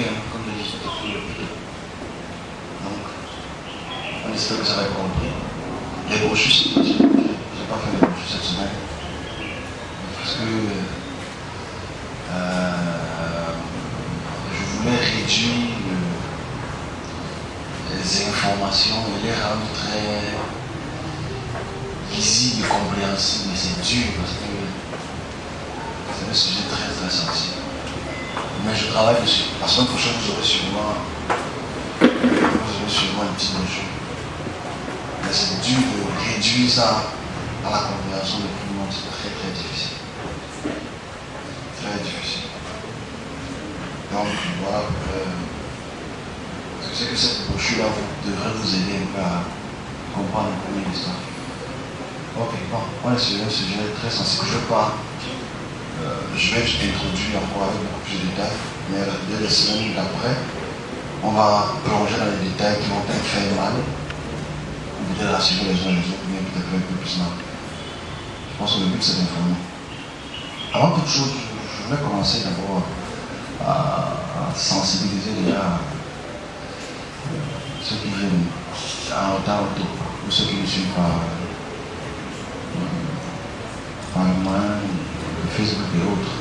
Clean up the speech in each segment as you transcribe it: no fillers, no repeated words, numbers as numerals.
compliqué, hein, comme je dis, depuis le début. Donc, on espère que ça va être compris. Les brochures, c'est petit. Je n'ai pas fait les brochures cette semaine. Parce que je voulais réduire les informations et les rendre très visibles et compréhensibles. Mais c'est dur parce que c'est un sujet très très sensible. Mais je travaille dessus. La semaine prochaine, vous aurez sûrement une petite brochure. Mais c'est dur de réduire ça à la compréhension de tout le monde. C'est très très difficile. Très difficile. Donc voilà, je sais que cette brochure-là devrait vous aider un peu à comprendre un peu l'histoire. Ok, bon, on est sur un sujet très sensible. Je vais introduire encore avec beaucoup plus de détails, mais dès les semaines d'après, on va plonger dans les détails qui vont peut-être faire mal, ou peut-être rassurer les uns les autres, mais peut-être un peu plus mal. Je pense que le but c'est d'informer. Avant toute chose, je vais commencer d'abord à sensibiliser déjà ceux qui viennent en retard ou ceux qui ne suivent pas par le moyen de Facebook et autres.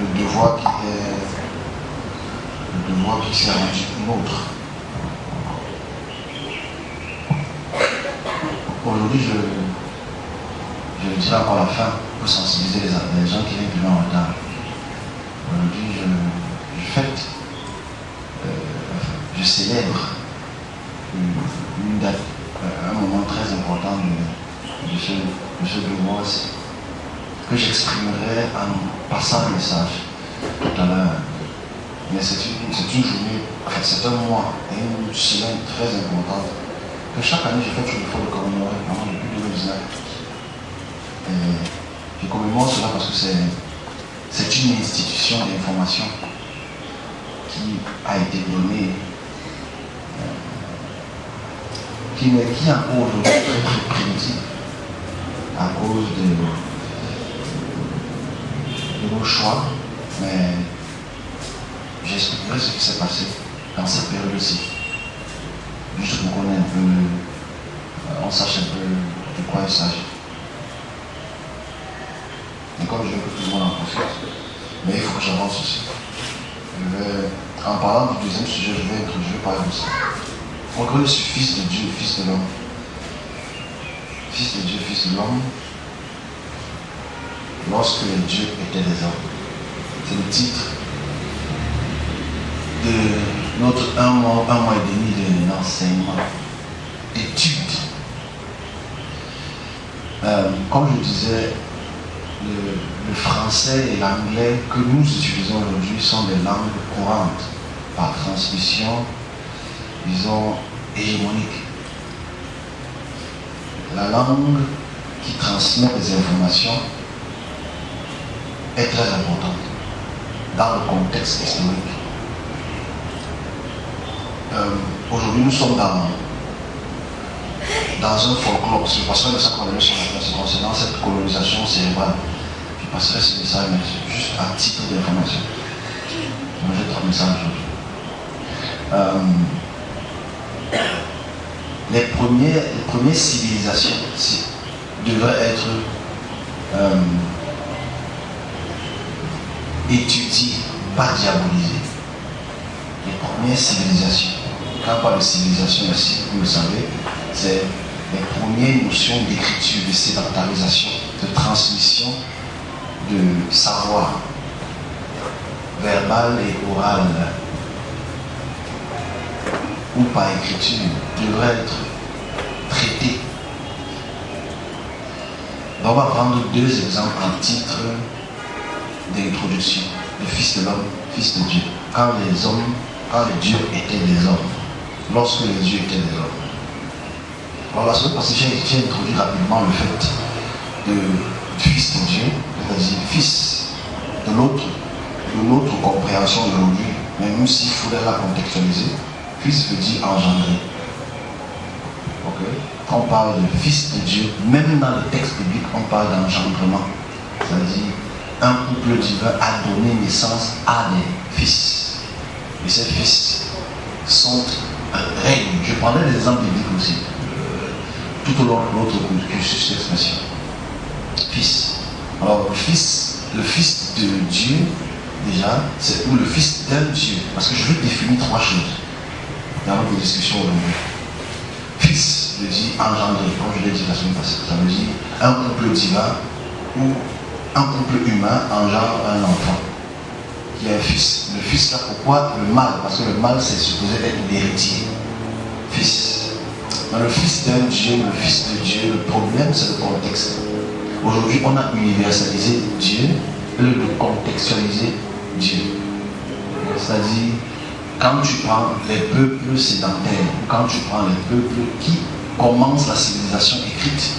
Le devoir qui s'est rendu nôtre. Aujourd'hui, je le dirai encore à la fin pour sensibiliser les gens qui viennent en retard. Aujourd'hui, je fête, je célèbre une date, un moment très important de ce devoir que j'exprimerai en passant le message tout à l'heure. Mais c'est une journée, en fait c'est un mois et une semaine très importante que chaque année je fais toujours l'effort de commémorer, depuis 2019. Et je commémore cela parce que c'est une institution d'information qui a été donnée, qui est encore aujourd'hui très très primitive à cause de nos choix, mais j'expliquerai ce qui s'est passé dans cette période-ci. Juste pour qu'on ait un peu, on sache un peu de quoi il s'agit. Et comme je veux que tout le monde en profite, mais il faut que j'avance aussi. En parlant du deuxième sujet, je vais parler de ça. On connaît ce Fils de Dieu, Fils de l'homme. Fils de Dieu, Fils de l'homme. Lorsque les dieux étaient des hommes. C'est le titre de notre un mois et demi d'enseignement, d'études. Comme je disais, le français et l'anglais que nous utilisons aujourd'hui sont des langues courantes, par transmission, disons, hégémonique. La langue qui transmet des informations est très importante dans le contexte historique. Aujourd'hui, nous sommes dans un folklore. Je passerai de ça concernant cette colonisation cérébrale. Je passerai ce message, mais juste à titre d'information. J'ai 3 messages aujourd'hui. Les premières civilisations devraient être étudiées, pas diabolisées. Les premières civilisations, quand on parle de civilisation ici, vous le savez, c'est les premières notions d'écriture, de sédentarisation, de transmission de savoir verbal et oral ou par écriture devraient être traités. Donc on va prendre 2 exemples en titre d'introduction. Le Fils de l'homme, Fils de Dieu. Quand les dieux étaient des hommes. Lorsque les dieux étaient des hommes. Alors la semaine passée, j'ai introduit rapidement le fait de Fils de Dieu, c'est-à-dire Fils de notre compréhension aujourd'hui, mais même s'il faudrait la contextualiser, Fils veut dire engendré. Ok? Quand on parle de Fils de Dieu, même dans le texte biblique, on parle d'engendrement. C'est-à-dire, un couple divin a donné naissance à des fils. Et ces fils règnent. Je prendrai des exemples bibliques aussi, tout au long de notre cursus d'expression. Fils. Alors, le fils de Dieu, déjà, ou le fils d'un Dieu. Parce que je veux définir trois choses dans notre discussion aujourd'hui. Fils veut dire engendré, comme je l'ai dit la semaine passée. Ça veut dire un couple divin ou un couple humain engendre un enfant qui est un fils. Le fils là, pourquoi le mâle? Parce que le mâle c'est supposé être l'héritier. Fils. Mais le fils d'un Dieu, le fils de Dieu, le problème c'est le contexte. Aujourd'hui on a universalisé Dieu et le contextualiser Dieu. C'est-à-dire quand tu prends les peuples sédentaires, quand tu prends les peuples qui commencent la civilisation écrite,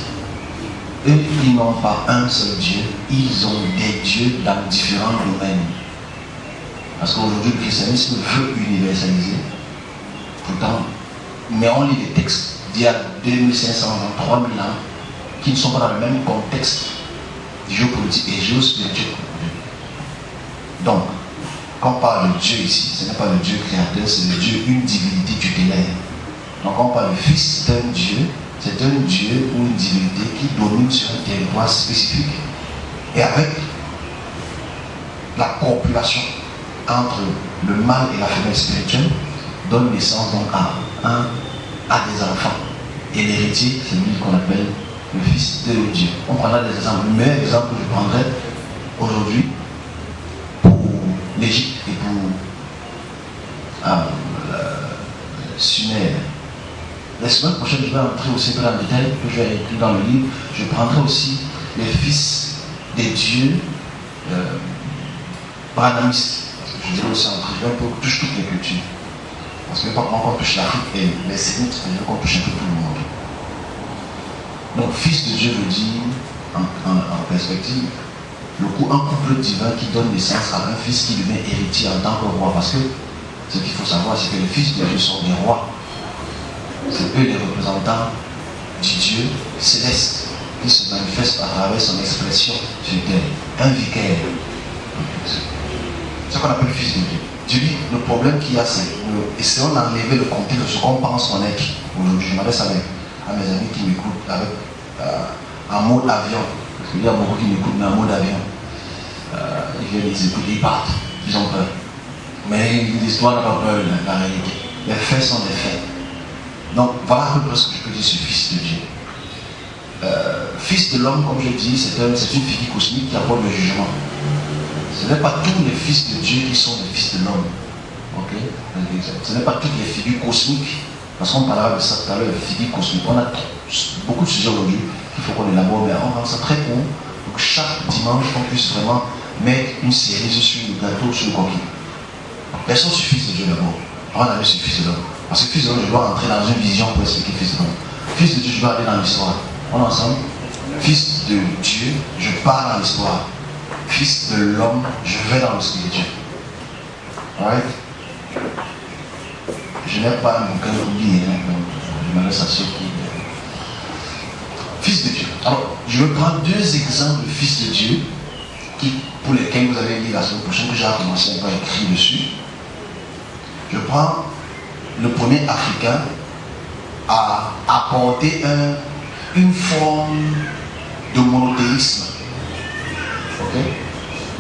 eux, ils n'ont pas un seul Dieu, ils ont des dieux dans différents domaines. Parce qu'aujourd'hui, le christianisme veut universaliser. Pourtant, mais on lit des textes d'il y a 2500 ans, 3000 ans, qui ne sont pas dans le même contexte géopolitique et géospirituel. Donc, quand on parle de Dieu ici, ce n'est pas le Dieu créateur, c'est le Dieu, une divinité tutélaire. Donc, quand on parle de fils d'un Dieu, c'est un Dieu ou une divinité qui domine sur un territoire spécifique. Et avec la copulation entre le mâle et la femelle spirituelle, donne naissance donc à des enfants. Et l'héritier, c'est lui qu'on appelle le fils de Dieu. On prendra des exemples. Le meilleur exemple que je prendrai aujourd'hui pour l'Égypte et pour Sumer. La semaine prochaine, je vais entrer aussi dans le détail que je vais écrire dans le livre. Je prendrai aussi les fils des dieux branhamistes. Parce que je dirais aussi entre je vais un peu toucher toutes les cultures. Parce que pas qu'on touche l'Afrique et les Sémites, je veux qu'on touche un peu tout le monde. Donc, fils de Dieu veut dire, en perspective, un couple divin qui donne naissance à un fils qui devient héritier en tant que roi. Parce que ce qu'il faut savoir, c'est que les fils de Dieu sont des rois. C'est eux les représentants du Dieu céleste qui se manifeste à travers son expression sur terre. Un vicaire. C'est ce qu'on appelle le fils de Dieu. Je dis, le problème qu'il y a, c'est essayons d'enlever le contexte de ce qu'on pense qu'on est. Aujourd'hui, je m'adresse à mes amis qui m'écoutent avec en mode avion. Parce qu'il y a beaucoup qui m'écoutent, mais en mode avion. Ils viennent, ils écoutent, ils partent. Ils ont peur. Mais l'histoire n'a pas peur de la réalité. Les faits sont des faits. Donc voilà à peu près ce que je peux dire sur fils de Dieu. Fils de l'homme, comme je dis, c'est une figure cosmique qui apporte le jugement. Ce n'est pas tous les fils de Dieu qui sont des fils de l'homme. Okay? Ce n'est pas toutes les figures cosmiques. Parce qu'on parlera de ça tout à l'heure, les figures cosmiques. On a beaucoup de sujets aujourd'hui qu'il faut qu'on élabore, mais on rend ça très court pour que chaque dimanche, on puisse vraiment mettre une cerise sur le gâteau, sur le coquille. Laissons sur fils de Dieu d'abord. On a vu sur fils de l'homme. Parce que fils de l'homme, je dois entrer dans une vision pour expliquer fils de l'homme. Fils de Dieu, je dois aller dans l'histoire. On est ensemble. Fils de Dieu, je pars dans l'histoire. Fils de l'homme, je vais dans le spirituel. Alright? Je n'ai pas un bouquin oublié, donc je m'adresse à ceux qui. Fils de Dieu. Alors, je vais prendre deux exemples de fils de Dieu pour lesquels vous avez lu la semaine prochaine, que j'ai commencé à écrire dessus. Je prends le premier Africain à apporter une forme de monothéisme. Okay?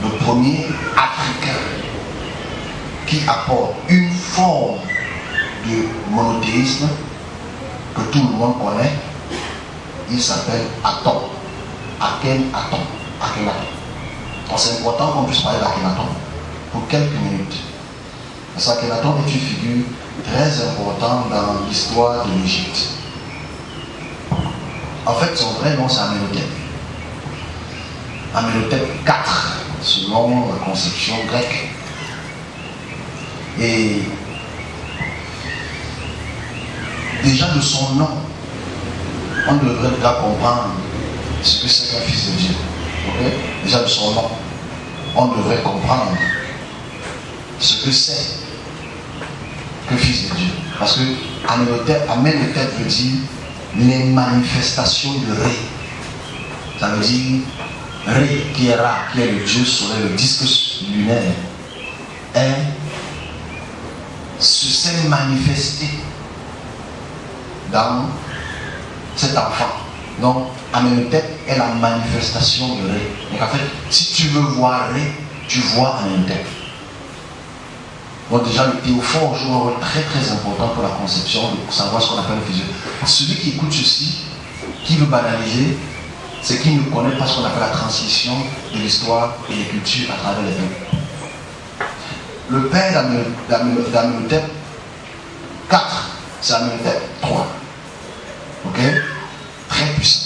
Le premier Africain qui apporte une forme de monothéisme que tout le monde connaît, il s'appelle Aton. Akhenaton. Donc c'est important qu'on puisse parler d'Akhenaton pour quelques minutes. Parce qu'Akhenaton est une figure très importante dans l'histoire de l'Égypte. En fait, son vrai nom c'est Amenhotep. Amenhotep IV, selon la conception grecque. Et déjà de son nom, on devrait déjà comprendre ce que c'est qu'un fils de Dieu. Okay? Déjà de son nom, on devrait comprendre ce que c'est que fils de Dieu. Parce que Amenhotep veut dire les manifestations de Ré. Ça veut dire Ré qui est Ra, qui est le Dieu soleil, le disque lunaire. s'est manifesté dans cet enfant. Donc, Amenhotep est la manifestation de Ré. Donc, en fait, si tu veux voir Ré, tu vois Amenhotep. Donc, déjà, le théophore joue un rôle très très important pour la conception, pour savoir ce qu'on appelle le physique. Celui qui écoute ceci, qui veut banaliser, c'est qu'il ne connaît pas ce qu'on appelle la transmission de l'histoire et des cultures à travers les peuples. Le père d'Amenhotep 4, c'est Amenhotep 3. Ok? Très puissant.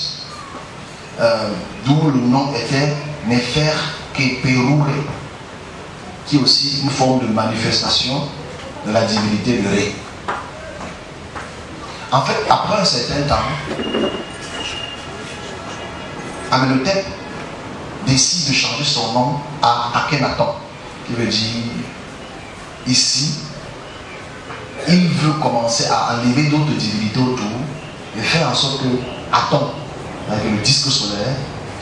D'où le nom était Nefer Keperure, qui est aussi une forme de manifestation de la divinité de Ré. En fait, après un certain temps, Amenhotep décide de changer son nom à Akhenaton, qui veut dire ici, il veut commencer à enlever d'autres divinités autour et faire en sorte que Aton, avec le disque solaire,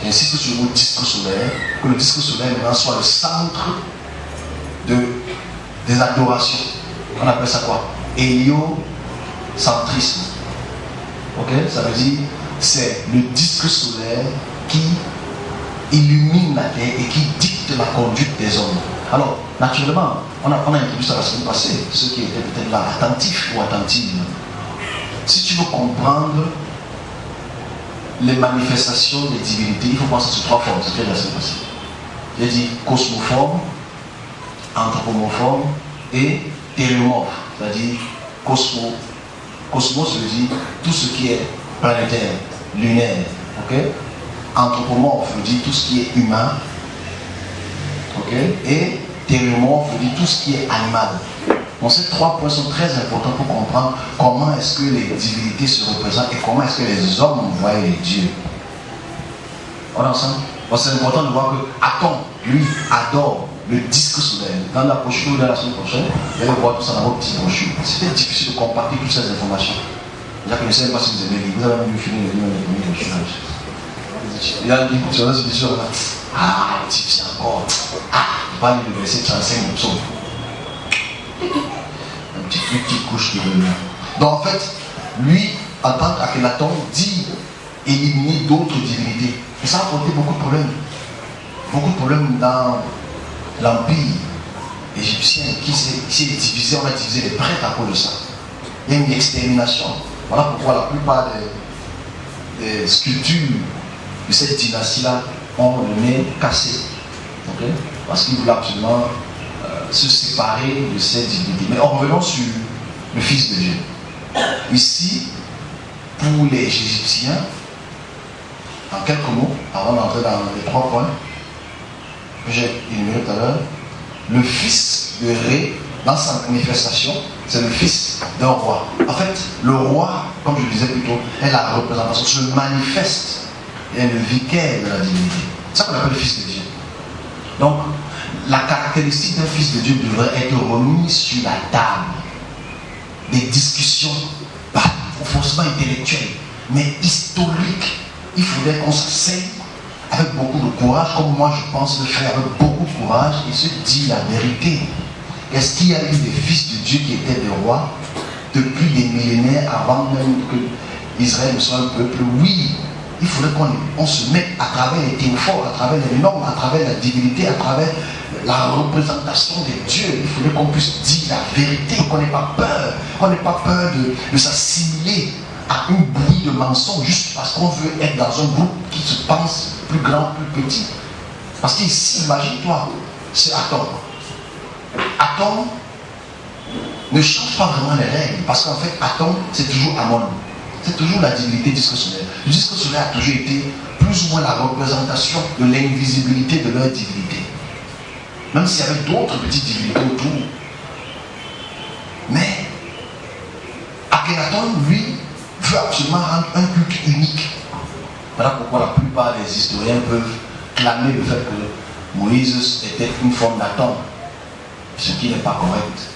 j'insiste sur le mot disque solaire, que le disque solaire maintenant soit le centre des adorations. On appelle ça quoi? Héliocentrisme. Ok? Ça veut dire c'est le disque solaire qui illumine la terre et qui dicte la conduite des hommes. Alors, naturellement, on a introduit ça la semaine passée, ceux qui étaient peut-être là attentifs ou attentives. Si tu veux comprendre les manifestations des divinités, il faut penser sur 3 formes, c'est ce que la semaine passée. J'ai dit cosmoforme, anthropomorphe et théréomorphe, c'est-à-dire cosmos veut dire tout ce qui est planétaire, lunaire, ok? Anthropomorphe veut dire tout ce qui est humain, ok? Et théréomorphe veut dire tout ce qui est animal. Donc ces 3 points sont très importants pour comprendre comment est-ce que les divinités se représentent et comment est-ce que les hommes voient les dieux. On est ensemble? Donc c'est important de voir que Aton, lui, adore le disque solaire. Dans la brochure de la semaine prochaine, vous allez voir tout ça dans votre petite brochure. C'était difficile de compacter toutes ces informations. Je ne sais pas si vous aimez lire. Vous avez même fini le livre des premiers brochurages. Il y a un livre sur la solution là. Ah, type encore. Ah, il va lire le verset 35 du psaume. Une petite couche de lumière. Donc en fait, lui, en tant qu'Akhenaton, dit éliminer d'autres divinités. Et ça a apporté beaucoup de problèmes. Beaucoup de problèmes dans l'empire égyptien qui s'est divisé. On a divisé les prêtres à cause de ça. Il y a une extermination. Voilà pourquoi la plupart des sculptures de cette dynastie-là ont le nez cassé. Okay? Parce qu'ils voulaient absolument se séparer de cette divinité. Mais en revenant sur le Fils de Dieu. Ici, pour les Égyptiens, en quelques mots, avant d'entrer dans les 3 points que j'ai énumérés tout à l'heure, le fils de Ré, dans sa manifestation, c'est le fils d'un roi. En fait, le roi, comme je le disais plus tôt, est la représentation, se manifeste et est le vicaire de la divinité. C'est ça qu'on appelle le fils de Dieu. Donc, la caractéristique d'un fils de Dieu devrait être remise sur la table des discussions, pas forcément intellectuelles, mais historiques. Il faudrait qu'on s'asseye avec beaucoup de courage, comme moi je pense le faire avec beaucoup de courage, et se dire la vérité. Est-ce qu'il y a eu des fils de Dieu qui étaient des rois depuis des millénaires avant même que Israël ne soit un peuple? Oui, il faudrait qu'on se mette à travers les théophores, à travers les normes, à travers la divinité, à travers la représentation des dieux. Il faudrait qu'on puisse dire la vérité, qu'on n'ait pas peur, de s'assimiler à une bouillie de mensonges juste parce qu'on veut être dans un groupe qui se pense plus grand, plus petit. Parce qu'ici, imagine-toi, c'est Aton. Aton ne change pas vraiment les règles, parce qu'en fait, Aton, c'est toujours Amon. C'est toujours la divinité disque solaire. Le disque solaire a toujours été plus ou moins la représentation de l'invisibilité de leur divinité. Même s'il y avait d'autres petites divinités autour. Mais Akhenaton, lui, veut absolument rendre un culte unique. Voilà pourquoi la plupart des historiens peuvent clamer le fait que Moïse était une forme d'Aton, ce qui n'est pas correct.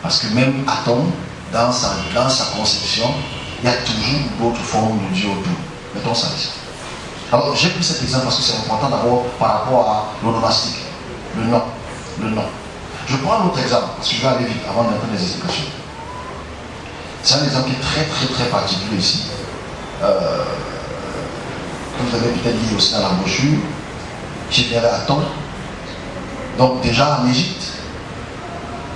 Parce que même Aton, dans sa conception, il y a toujours d'autres formes de Dieu autour. Mettons ça ici. Alors j'ai pris cet exemple parce que c'est important d'abord par rapport à l'onomastique, le nom. Je prends un autre exemple, parce que je vais aller vite avant d'entrer dans les explications. C'est un exemple qui est très très très particulier ici. Que vous avez peut-être dit aussi dans la brochure, Génératon. Donc déjà en Égypte,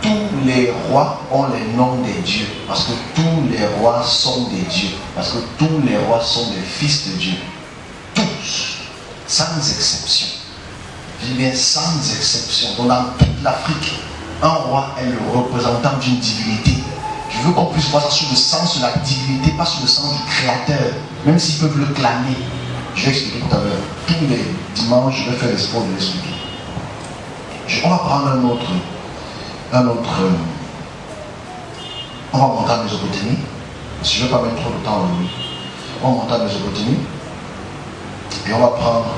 tous les rois ont les noms des dieux, parce que tous les rois sont des dieux, parce que tous les rois sont des fils de Dieu. Tous, sans exception. Je dis bien sans exception. Donc dans toute l'Afrique, un roi est le représentant d'une divinité. Je veux qu'on puisse voir ça sur le sens de la divinité, pas sur le sens du créateur, même s'ils peuvent le clamer. Je vais expliquer tout à l'heure. Tous les dimanches, je vais faire l'espoir de l'expliquer. On va prendre un autre. On va monter en Mésopotamie. Si je ne vais pas mettre trop de temps en lui. On va monter en Mésopotamie. Et on va prendre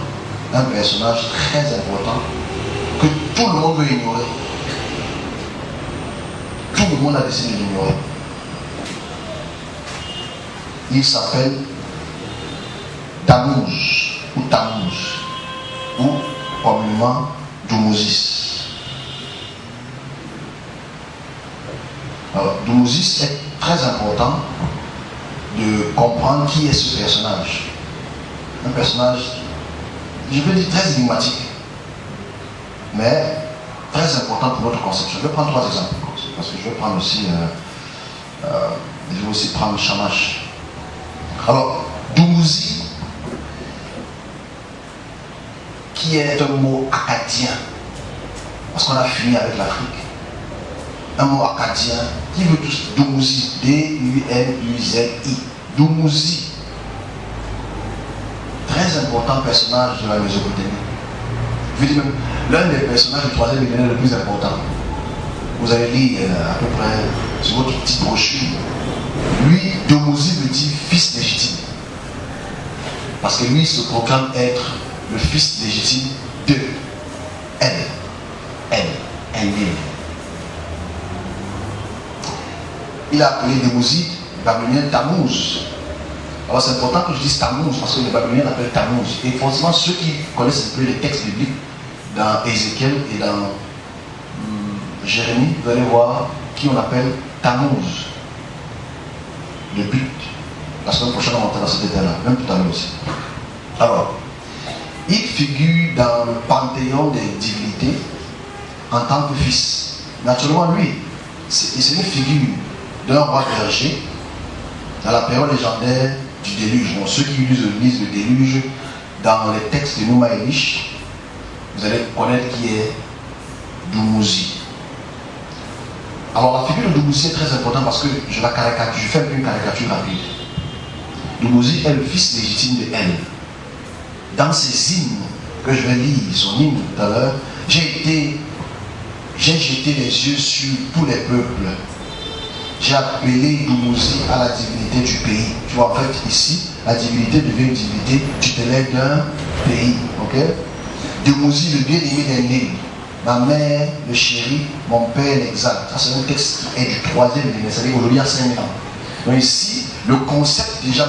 un personnage très important que tout le monde veut ignorer. Tout le monde a décidé de l'ignorer. Il s'appelle Tammuz ou Tammuz ou communément Dumuzi. Alors, Dumuzi est très important de comprendre qui est ce personnage. Un personnage, je vais dire très énigmatique, mais très important pour notre conception. Je vais prendre 3 exemples, parce que je vais prendre aussi, je vais aussi prendre Shamash. Alors, Dumuzi, qui est un mot acadien, parce qu'on a fini avec l'Afrique. Un mot acadien qui veut tous Dumuzi, D-U-M-U-Z-I. Dumuzi, très important personnage de la Mésopotamie. Je veux dire même l'un des personnages du 3e millénaire le plus important. Vous avez lu à peu près sur votre petite brochure. Lui, Dumuzi veut dire fils légitime. Parce que lui se proclame être le fils légitime de elle. Il a appelé Dumuzi babylonien Tammuz. Alors c'est important que je dise Tammuz parce que les Babyloniens l'appellent Tammuz. Et forcément ceux qui connaissent un peu les textes bibliques dans Ézéchiel et dans Jérémie, vous allez voir qui on appelle Tammuz. Le but. La semaine prochaine on va entrer dans ce détail-là, même tout à l'heure aussi. Alors, il figure dans le panthéon des divinités en tant que fils. Naturellement lui, c'est une figure d'un roi berger dans la période légendaire du déluge. Donc, ceux qui lisent le déluge dans les textes de Nouma Elish, vous allez connaître qui est Dumuzi. Alors la figure de Dumuzi est très importante parce que je fais un peu une caricature rapide. Dumuzi est le fils légitime de Elle. Dans ses hymnes que je vais lire, son hymne tout à l'heure, j'ai jeté les yeux sur tous les peuples. J'ai appelé Dumuzi à la divinité du pays. Tu vois, en fait, ici, la divinité devient une divinité tutélaire d'un pays. Ok? Dumuzi, le bien-aimé d'un Nil. Ma mère, le chéri, mon père l'exalte. Ça, c'est un texte qui est du 3e millénaire, c'est-à-dire aujourd'hui à 5000 ans. Donc ici, le concept déjà,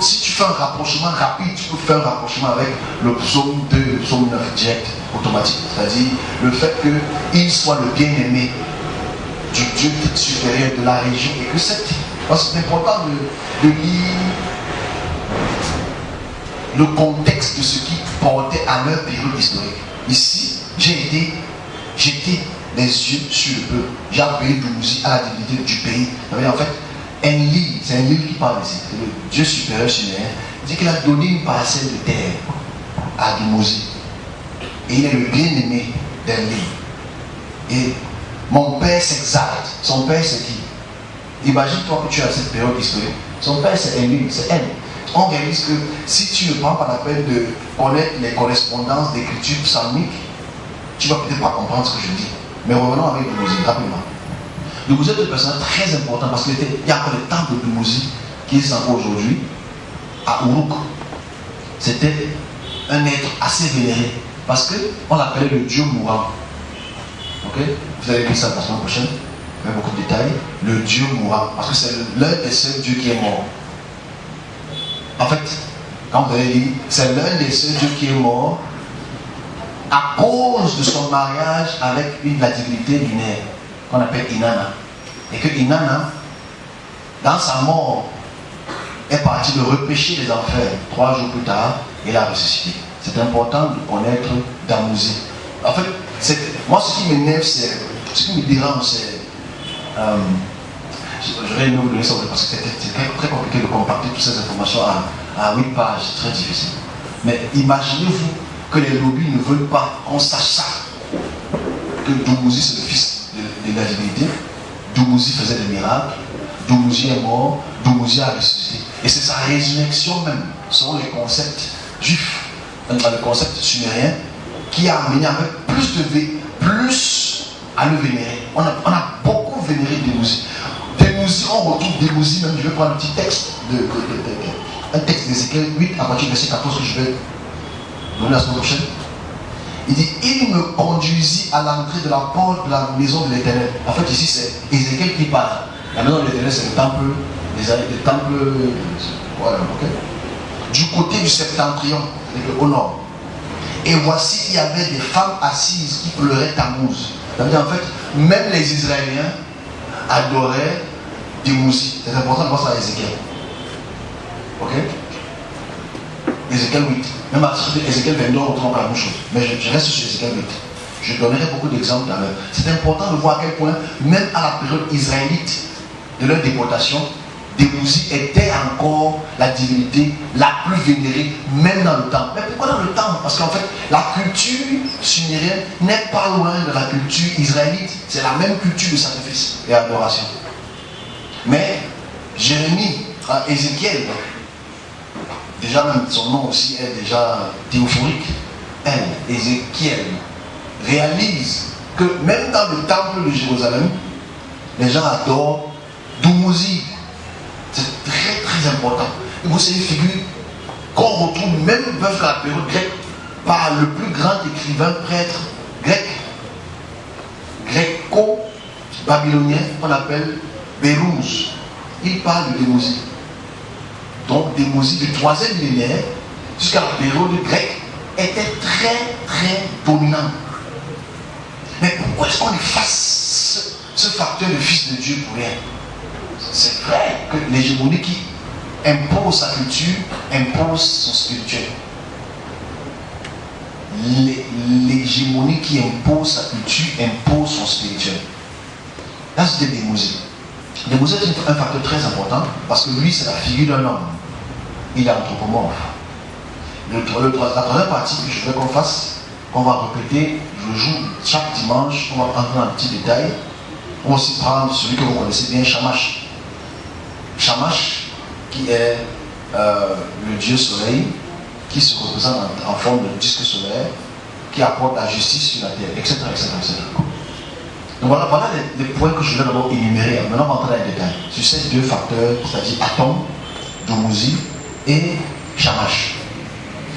si tu fais un rapprochement rapide, tu peux faire un rapprochement avec le psaume 2, le psaume 9 direct, automatique. C'est-à-dire le fait qu'il soit le bien-aimé du Dieu supérieur de la région et que c'est important de lire le contexte de ce qui portait à leur période historique. Ici, j'ai jeté les yeux sur le peuple. J'ai appelé Dumuzi à la divinité du pays. En fait, Enlil, c'est Enlil qui parle ici, c'est le Dieu supérieur sumérien. Il dit qu'il a donné une parcelle de terre à Dumuzi. Et il est le bien-aimé d'Enlil. Et mon père s'exalte. Son père c'est qui? Imagine-toi que tu as cette période historique. Son père c'est Enlil, c'est elle. On réalise que si tu ne prends pas la peine de connaître les correspondances d'écriture psalmique, tu ne vas peut-être pas comprendre ce que je dis. Mais revenons avec Dumuzi, rapidement. Dumuzi est un personnage très important parce qu'il y a encore le temple de Dumuzi qui est encore aujourd'hui à Uruk. C'était un être assez vénéré parce qu'on l'appelait le dieu mourant. Ok? Vous allez lire ça la semaine prochaine avec beaucoup de détails. Le dieu mourant parce que c'est l'un des seuls dieux qui est mort. En fait, quand vous allez lire, c'est l'un des seuls dieux qui est mort à cause de son mariage avec la divinité lunaire qu'on appelle Inanna. Et que Inanna, dans sa mort, est parti de repêcher les enfers 3 jours plus tard et l'a ressuscité. C'est important de connaître Damouzi. En fait, moi ce qui m'énerve, ce qui me dérange, c'est. Je vais nous donner ça parce que c'est très compliqué de compacter toutes ces informations à 8 pages, c'est très difficile. Mais imaginez-vous que les lobbies ne veulent pas qu'on sache ça. Que Dumouzi c'est le fils de la divinité, Dumouzi faisait des miracles, Dumouzi est mort, Dumouzi a ressuscité. Et c'est sa résurrection même, selon les concepts juifs, le concept sumérien, qui a amené avec plus à le vénérer. On a beaucoup vénéré Dumouzi. On retrouve Dumouzi, même je vais prendre un petit texte, un texte d'Ézéchiel 8 à partir du verset 14 que je vais donner la semaine prochaine. Il dit, il me conduisit à l'entrée de la porte de la maison de l'Éternel. En fait ici c'est Ézéchiel qui parle. La maison de l'Éternel c'est le temple, voilà, ok. Du côté du septentrion, au nord. Et voici, il y avait des femmes assises qui pleuraient Tammuz. C'est-à-dire en fait, même les Israéliens adoraient Dumouzi. C'est important de voir ça à Ézéchiel. Ok? Ézéchiel 8. Même à Ézéchiel 22, on retrouve la même chose. Mais je reste sur Ézéchiel 8. Je donnerai beaucoup d'exemples là-bas. C'est important de voir à quel point, même à la période israélite de leur déportation, Dumouzi était encore la divinité la plus vénérée, même dans le temple. Mais pourquoi dans le temple? Parce qu'en fait, la culture sumérienne n'est pas loin de la culture israélite. C'est la même culture de sacrifice et adoration. Mais Jérémie, Ézéchiel, déjà même son nom aussi est déjà théophorique. Ézéchiel réalise que même dans le temple de Jérusalem, les gens adorent Dumouzi. C'est très très important. Et vous, c'est une figure qu'on retrouve même dans la période grecque par le plus grand écrivain prêtre grec, gréco-babylonien, qu'on appelle Bérouz. Il parle de Dumouzi. Donc Dumouzi du 3e millénaire jusqu'à la période grecque était très très dominant. Mais pourquoi est-ce qu'on efface ce facteur de fils de Dieu pour rien? C'est vrai que l'hégémonie qui impose sa culture impose son spirituel. L'hégémonie qui impose sa culture impose son spirituel. Là, c'était Dumouzi. Dumouzi est un facteur très important parce que lui, c'est la figure d'un homme. Il est anthropomorphe. La troisième partie que je veux qu'on fasse, qu'on va répéter le jour, chaque dimanche, on va prendre un petit détail. On va aussi prendre celui que vous connaissez bien, Shamash. Shamash, qui est le dieu soleil, qui se représente en forme de disque solaire, qui apporte la justice sur la terre, etc. Donc voilà les points que je vais d'abord énumérer. Maintenant, on va entrer dans les détails sur ces 2 facteurs, c'est-à-dire Atom, Dumouzi et Shamash.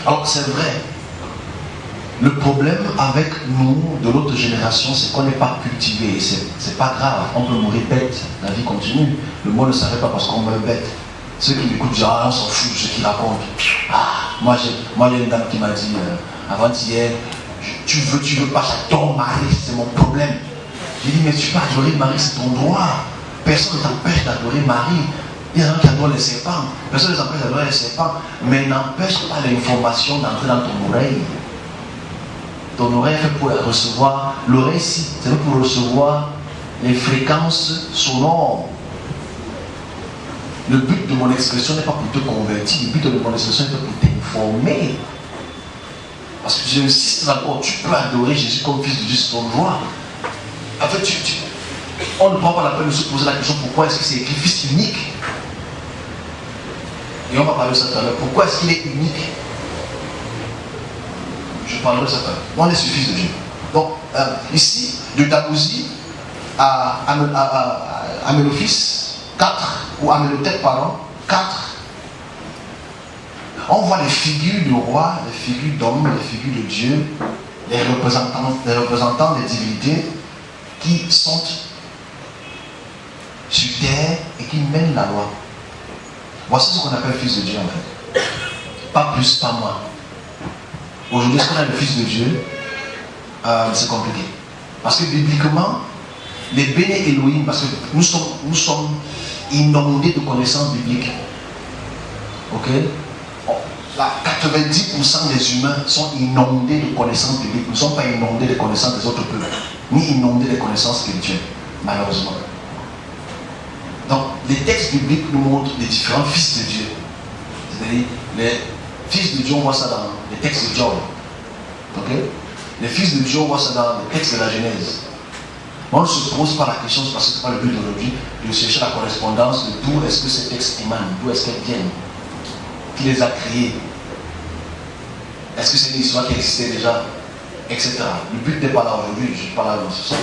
Alors c'est vrai, le problème avec nous, de notre génération, c'est qu'on n'est pas cultivé. C'est pas grave, on peut mourir bête, la vie continue. Le monde ne s'arrête pas parce qu'on meurt bête. Ceux qui m'écoutent disent, ah, on s'en fout de ce qu'ils racontent. Ah, moi il y a une dame qui m'a dit, avant-hier, tu veux pas, j'adore Marie, c'est mon problème. J'ai dit, mais tu peux adorer Marie, c'est ton droit. Personne ne t'empêche d'adorer Marie. Il y a des gens qui adorent les serpents. Personne ne t'empêche d'adorer les serpents. Mais n'empêche pas l'information d'entrer dans ton oreille. Ton oreille est fait pour recevoir, l'oreille ici, c'est fait pour recevoir les fréquences sonores. Le but de mon expression n'est pas pour te convertir, le but de mon expression est pour t'informer. Parce que j'insiste encore, tu peux adorer Jésus comme fils de Dieu, c'est ton droit. En fait, on ne prend pas la peine de se poser la question pourquoi est-ce que c'est écrit fils unique. Et on va parler de ça tout à l'heure. Pourquoi est-ce qu'il est unique? Je parlerai de ça tout à l'heure. On est sur fils de Dieu. Donc, ici, de Damouzi à Aménophis, 4, ou Aménothèque, pardon, 4. On voit les figures de rois, les figures d'hommes, les figures de Dieu, les représentants des divinités qui sont sur terre et qui mènent la loi. Voici ce qu'on appelle fils de Dieu en fait. Pas plus, pas moins. Aujourd'hui, est-ce qu'on a le fils de Dieu? c'est compliqué. Parce que bibliquement, les béné Elohim, parce que nous sommes inondés de connaissances bibliques. Ok? 90% des humains sont inondés de connaissances bibliques. Nous ne sommes pas inondés de connaissances des autres peuples, ni inondés de connaissances spirituelles, malheureusement. Donc, les textes bibliques nous montrent les différents fils de Dieu. C'est-à-dire, les fils de Dieu, on voit ça dans les textes de Job. Ok? Les fils de Dieu, on voit ça dans les textes de la Genèse. On ne se pose pas la question, parce que ce n'est pas le but d'aujourd'hui, de chercher la correspondance de d'où est-ce que ces textes émanent, d'où est-ce qu'elles viennent, qui les a créés. Est-ce que c'est une histoire qui existait déjà, etc. Le but n'est pas là aujourd'hui, je ne suis pas là dans ce sens.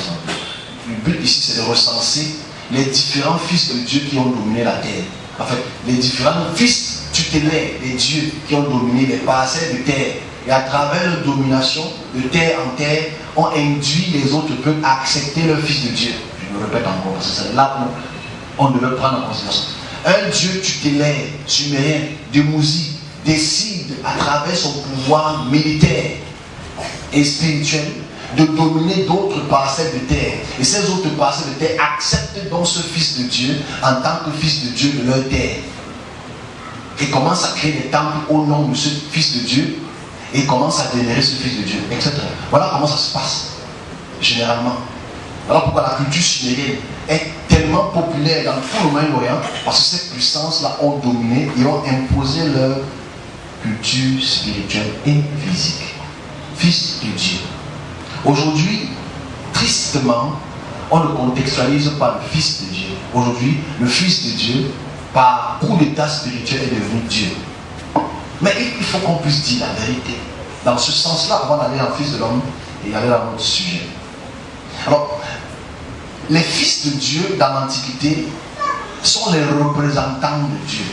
Le but ici, c'est de recenser les différents fils de Dieu qui ont dominé la terre. En fait, les différents fils tutélaires des dieux qui ont dominé les parcelles de terre. Et à travers leur domination de terre en terre, ont induit les autres peuples à accepter leur fils de Dieu. Je me répète encore, parce que c'est là où on devait prendre en considération. Un dieu tutélaire, sumérien, de Mousi, décide à travers son pouvoir militaire et spirituel de dominer d'autres parcelles de terre. Et ces autres parcelles de terre acceptent donc ce fils de Dieu en tant que fils de Dieu de leur terre. Et commencent à créer des temples au nom de ce fils de Dieu. Et commencent à vénérer ce fils de Dieu, etc. Voilà comment ça se passe, généralement. Voilà pourquoi la culture sumérienne est tellement populaire dans tout le Moyen-Orient, parce que ces puissances-là ont dominé et ont imposé leur culture spirituelle et physique. Fils de Dieu. Aujourd'hui, tristement, on ne contextualise pas le Fils de Dieu. Aujourd'hui, le Fils de Dieu, par coup d'état spirituel, est devenu Dieu. Mais il faut qu'on puisse dire la vérité. Dans ce sens-là, avant d'aller en Fils de l'homme et aller dans notre sujet. Alors, les fils de Dieu dans l'Antiquité sont les représentants de Dieu.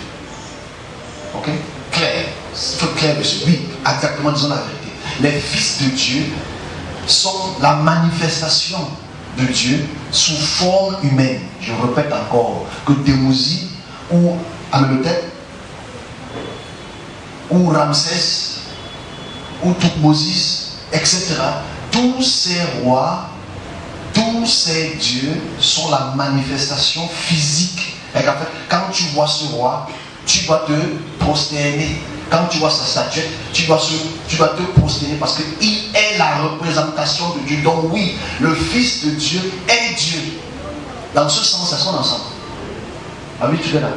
Ok? Clair. C'est clair, monsieur. Oui, exactement, disons la vérité. Les fils de Dieu sont la manifestation de Dieu sous forme humaine. Je répète encore que Démouzi ou Amenhotep ou Ramsès, ou Toutmosis, etc. Tous ces rois, tous ces dieux sont la manifestation physique. Et en fait, quand tu vois ce roi, tu dois te prosterner. Quand tu vois sa statuette, tu dois te prosterner parce qu'il est la représentation de Dieu. Donc oui, le Fils de Dieu est Dieu. Dans ce sens, elles sont ensemble. Ah oui, tu es là.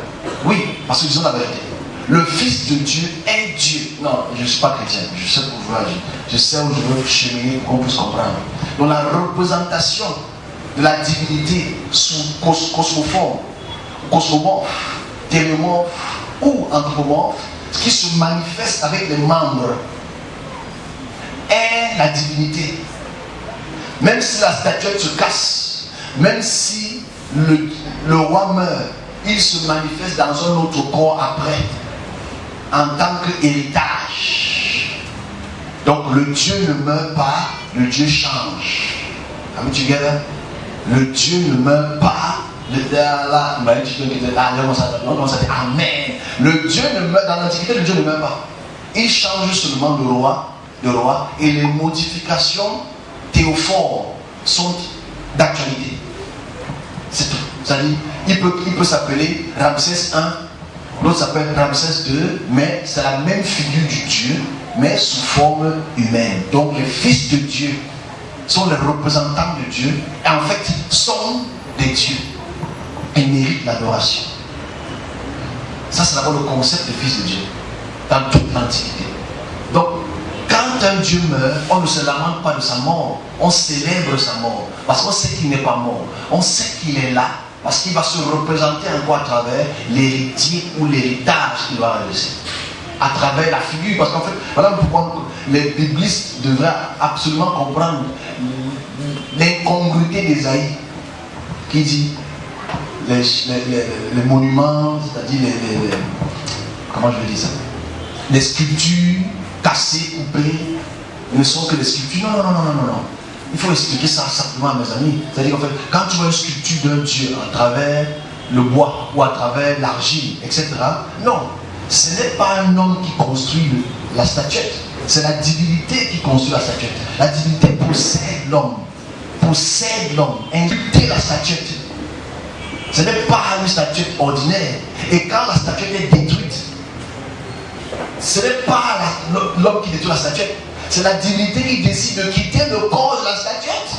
Oui, parce que disons la vérité. Le Fils de Dieu est Dieu. Non, je ne suis pas chrétien. Je sais où je veux agir. Je sais où je veux cheminer pour qu'on puisse comprendre. Donc la représentation de la divinité sous cosmoforme, cosmomorphe, théléomorphe ou anthropomorphe, qui se manifeste avec les membres, est la divinité. Même si la statuette se casse, même si le roi meurt, il se manifeste dans un autre corps après, en tant qu'héritage. Donc le Dieu ne meurt pas, le Dieu change. Amen, together? Le Dieu ne meurt pas. Amen. Le Dieu ne meurt, dans l'Antiquité, le Dieu ne meurt pas. Il change seulement de roi, et les modifications théophores sont d'actualité. C'est tout. C'est-à-dire, il peut s'appeler Ramsès I, l'autre s'appelle Ramsès II, mais c'est la même figure du Dieu, mais sous forme humaine. Donc les fils de Dieu sont les représentants de Dieu, et en fait sont des dieux. Ils méritent l'adoration. Ça, c'est d'abord le concept de fils de Dieu, dans toute l'Antiquité. Donc, quand un Dieu meurt, on ne se lamente pas de sa mort, on célèbre sa mort, parce qu'on sait qu'il n'est pas mort, on sait qu'il est là, parce qu'il va se représenter encore à travers l'héritier ou l'héritage qu'il va laisser. À travers la figure. Parce qu'en fait, voilà pourquoi les biblistes devraient absolument comprendre l'incongruité d'Ésaïe, qui dit les monuments, c'est-à-dire comment je vais dire ça, les sculptures cassées, coupées, ne sont que des sculptures. Non. Il faut expliquer ça simplement à mes amis. C'est-à-dire qu'en fait, quand tu vois une sculpture d'un Dieu à travers le bois ou à travers l'argile, etc., non, ce n'est pas un homme qui construit la statuette. C'est la divinité qui construit la statuette. La divinité possède l'homme. Possède l'homme. Injecter la statuette. Ce n'est pas une statuette ordinaire. Et quand la statuette est détruite, ce n'est pas l'homme qui détruit la statuette. C'est la divinité qui décide de quitter le corps de la statuette.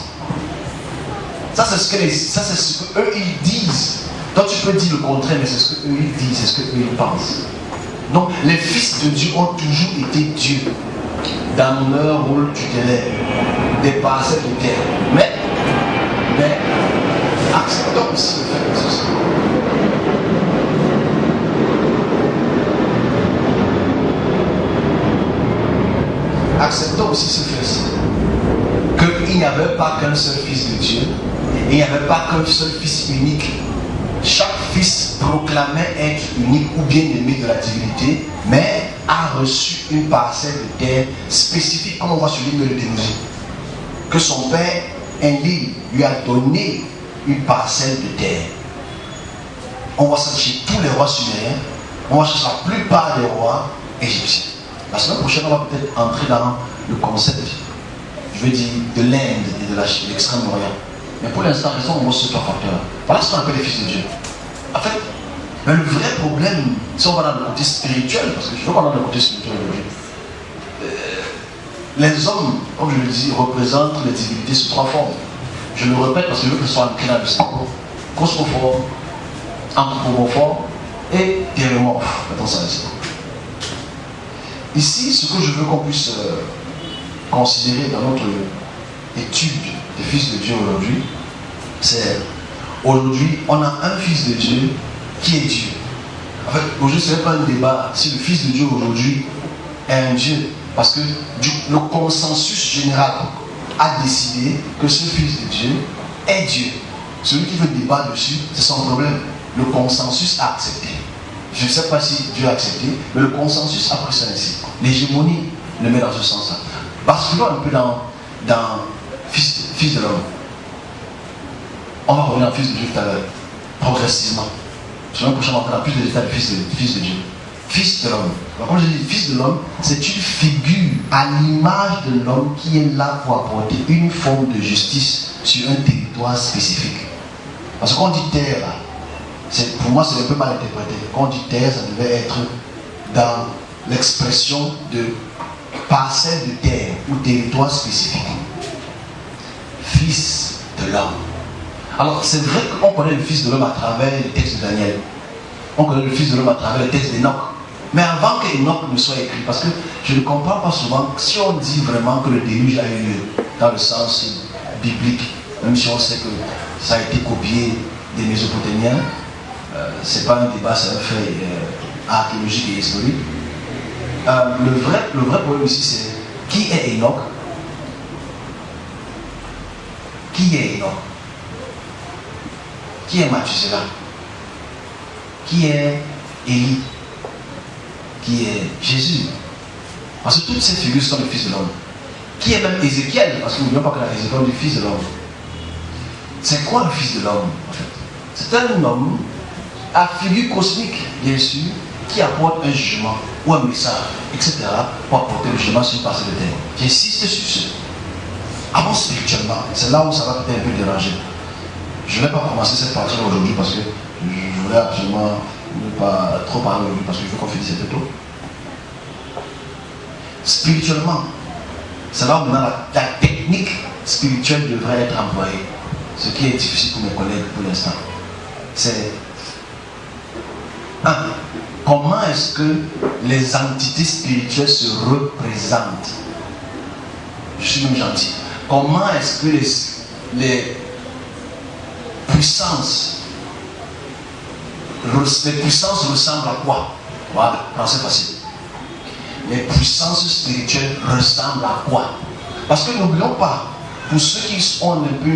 Ça, c'est ce que eux ils disent. Toi, tu peux dire le contraire, mais c'est ce que eux ils disent, c'est ce que eux ils pensent. Donc, les fils de Dieu ont toujours été Dieu. Dans leur rôle tutélaire, des parcelles de terre. Mais, acceptons aussi le fait que ceci. Acceptons aussi ce fait-ci. Qu'il n'y avait pas qu'un seul fils de Dieu, et il n'y avait pas qu'un seul fils unique. Chaque fils proclamait être unique ou bien aimé de la divinité, mais a reçu une parcelle de terre spécifique, comme on voit sur l'île de l'Éthéologie. Que son père, Enlil, lui a donné une parcelle de terre. On voit ça chez tous les rois sumériens, on voit ça chez la plupart des rois égyptiens. La semaine prochaine, on va peut-être entrer dans le concept, je veux dire, de l'Inde et de l'Extrême-Orient. Mais pour l'instant, restons au moins sur trois facteurs. Voilà ce qu'on appelle les fils de Dieu. En fait, le vrai problème, si on va dans le côté spirituel, parce que je veux qu'on dans le côté spirituel aujourd'hui, les hommes, comme je le dis, représentent les divinités sous trois formes. Je le répète parce que je veux que ce soit ancré dans le cerveau. Cosmoforme, anthropomorphe et thérémorphe. Mettons ça ici. Ici, ce que je veux qu'on puisse considérer dans notre étude des fils de Dieu aujourd'hui, c'est aujourd'hui, on a un fils de Dieu qui est Dieu. En fait, aujourd'hui, ce n'est pas un débat si le fils de Dieu aujourd'hui est un Dieu. Parce que le consensus général a décidé que ce fils de Dieu est Dieu. Celui qui veut débattre dessus, c'est son problème. Le consensus a accepté. Je ne sais pas si Dieu a accepté, mais le consensus a pris ça ici. L'hégémonie le met dans ce sens-là. Basculons un peu dans fils de l'homme. On va revenir en fils de Dieu tout à l'heure, progressivement. Sur le prochain, on va entrer dans plus de détails de fils de Dieu. Fils de l'homme. Comme je dis, fils de l'homme, c'est une figure à l'image de l'homme qui est là pour apporter une forme de justice sur un territoire spécifique. Parce qu'on dit terre là, pour moi c'est un peu mal interprété. Quand on dit terre, ça devait être dans l'expression de parcelle de terre ou territoire spécifique. Fils de l'homme. Alors c'est vrai qu'on connaît le fils de l'homme à travers les textes de Daniel. On connaît le fils de l'homme à travers les textes d'Enoch. Mais avant qu'Enoch ne soit écrit, parce que je ne comprends pas souvent, si on dit vraiment que le déluge a eu lieu dans le sens biblique, même si on sait que ça a été copié des Mésopotamiens, c'est pas un débat, c'est un fait archéologique et historique. Le vrai problème ici, c'est qui est Enoch? Qui est Enoch? Qui est Mathusela? Qui est Élie? Qui est Jésus? Parce que toutes ces figures sont le fils de l'homme. Qui est même Ézéchiel? Parce que n'oublions pas que la Ézéchiel est du fils de l'homme. C'est quoi le fils de l'homme en fait? C'est un homme à figure cosmique, bien sûr, qui apporte un jugement ou un message, etc. pour apporter le jugement sur une parcelle de terre. J'insiste sur ce. Avant spirituellement, c'est là où ça va peut-être un peu déranger. Je ne vais pas commencer cette partie aujourd'hui parce que je voulais absolument ne pas trop parler aujourd'hui parce que je veux qu'on finisse cette tôt. Spirituellement, c'est là où maintenant la technique spirituelle devrait être employée. Ce qui est difficile pour mes collègues pour l'instant. C'est comment est-ce que les entités spirituelles se représentent? Je suis même gentil. Comment est-ce que les puissances ressemblent à quoi? Voilà, c'est facile. Les puissances spirituelles ressemblent à quoi? Parce que n'oublions pas, pour ceux qui ont un peu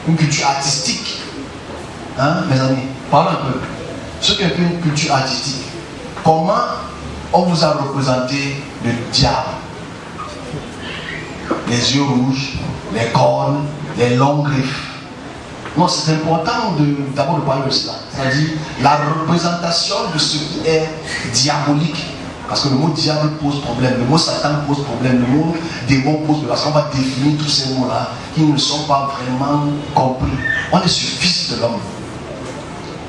une culture artistique, hein, mes amis, parlons un peu. Ceux qui ont un peu une culture artistique, comment on vous a représenté le diable? Les yeux rouges, les cornes, les longues griffes. Non, c'est important d'abord de parler de cela. C'est-à-dire la représentation de ce qui est diabolique. Parce que le mot diable pose problème, le mot Satan pose problème, le mot démon pose problème. Parce qu'on va définir tous ces mots-là qui ne sont pas vraiment compris. On est sur fils de l'homme.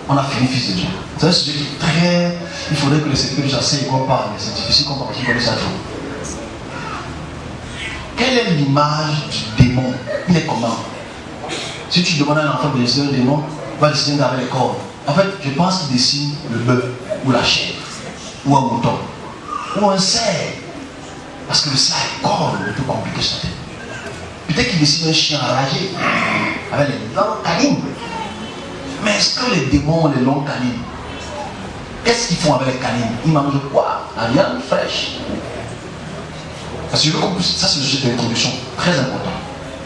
On a fini fils de Dieu. C'est un sujet qui est très... Il faudrait que le secteur j'enseigne qu'on parle, mais c'est difficile qu'on parle, connaît ça tout. Quelle est l'image du démon? Il est comment? Si tu demandes à un enfant de dessiner un démon, il va dessiner avec les cornes. En fait, je pense qu'il dessine le bœuf, ou la chèvre, ou un mouton, ou un cerf. Parce que le cerf est corne, un peu compliqué sur tête. Peut-être qu'il dessine un chien enragé, avec les longues canines. Mais est-ce que les démons ont les longues canines? Qu'est-ce qu'ils font avec les canines? Ils mangent quoi? La viande fraîche. Parce que je veux qu'on puisse, ça c'est le sujet de l'introduction, très important.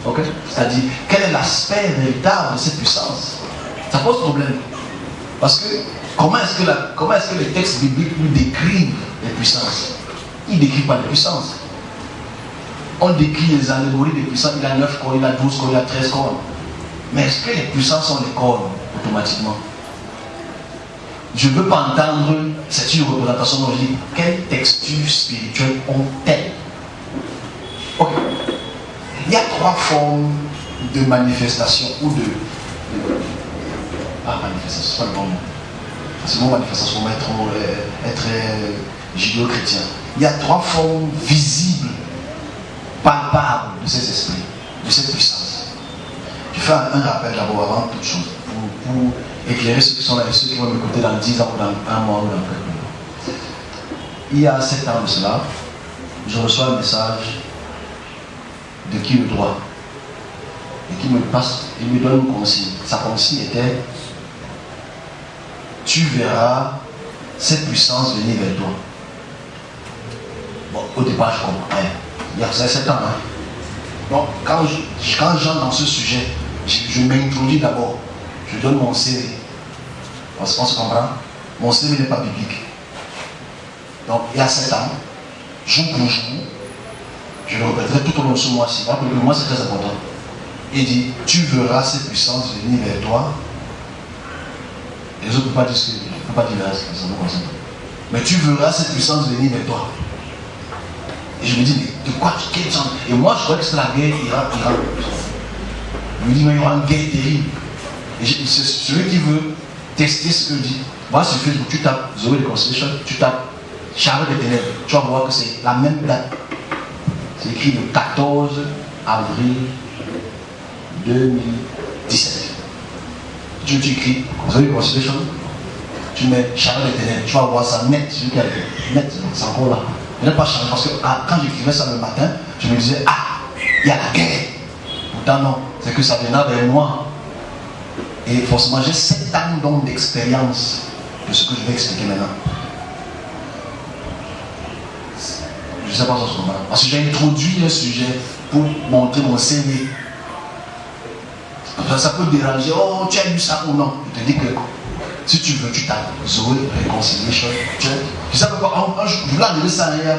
Okay? C'est-à-dire, quel est l'aspect véritable de cette puissance? Ça pose problème. Parce que, comment est-ce que les textes bibliques nous décrivent les puissances? Ils ne décrivent pas les puissances. On décrit les allégories des puissances, il a 9 corps, il a 12 corps, il a 13 corps. Mais est-ce que les puissances ont les corps automatiquement? Je ne veux pas entendre, c'est une représentation logique. Quelle texture spirituelle ont-elles? Ok. Il y a 3 formes de manifestation ou de manifestation, c'est pas le bon mot. C'est le mot manifestation, on va être judéo-chrétien. Il y a 3 formes visibles, palpables de ces esprits, de cette puissance. Je fais un rappel d'abord avant toute chose, pour éclairer ceux qui sont là et ceux qui vont m'écouter dans 10 ans ou dans 1 mois ou dans quelques mois. Il y a 7 ans de cela, je reçois un message de qui le droit et qui me passe et me donne une consigne. Sa consigne était: tu verras cette puissance venir vers toi. Bon, au départ je comprends rien. Il y a 7 ans. Hein. Donc quand j'entre dans ce sujet, je m'introduis d'abord. Je donne mon CV. On se comprend? Mon CV n'est pas biblique. Donc il y a 7 ans, jour pour jour, je le répéterai tout au long de ce mois-ci. Pour moi, c'est très important. Il dit: tu verras cette puissance venir vers toi. Les autres ne peuvent pas dire ce que je ne peux pas dire là, ça me concerne. Mais tu verras cette puissance venir vers toi. Et je me dis: mais de quoi? Quelle chance? Et moi, je croyais que c'était la guerre Iran. Je me dis: mais il y aura une guerre terrible. Et c'est celui qui veut tester ce que je dis. Moi, sur Facebook, tu tapes Zoé de Constellation, tu tapes Charles des Ténèbres. Tu vas voir que c'est la même date. C'est écrit le 14 avril 2017. Tu écris Zoé de Constellation, tu mets Charles des Ténèbres. Tu vas voir ça net. Celui qui a net, c'est encore là. Je n'ai pas changé parce que quand j'écrivais ça le matin, je me disais: ah, il y a la guerre. Pourtant, non. C'est que ça viendra vers moi. Et forcément, j'ai 7 ans donc d'expérience de ce que je vais expliquer maintenant. Je ne sais pas sur ce moment. Parce que j'ai introduit un sujet pour montrer mon CV. Ça peut déranger. Oh, tu as lu ça ou non? Je te dis que si tu veux, tu tapes Zoé Réconciliation. Je ne sais pas, je voulais enlever ça hier.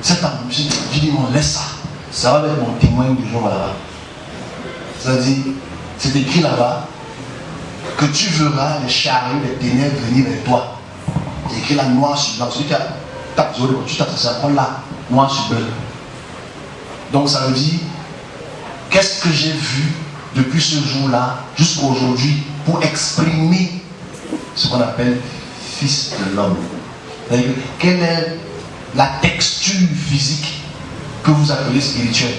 7 ans, je dis: non, laisse ça. Ça va être mon témoin du jour là-bas. C'est-à-dire, c'est écrit là-bas que tu verras les chariots des ténèbres venir vers toi. C'est écrit là noir sur blanc. Celui qui a tapé Zoé, tu tapes ça, prends là, noir sur blanc. Donc ça veut dire, qu'est-ce que j'ai vu depuis ce jour-là jusqu'à aujourd'hui pour exprimer ce qu'on appelle fils de l'homme? Quelle est la texture physique que vous appelez spirituelle?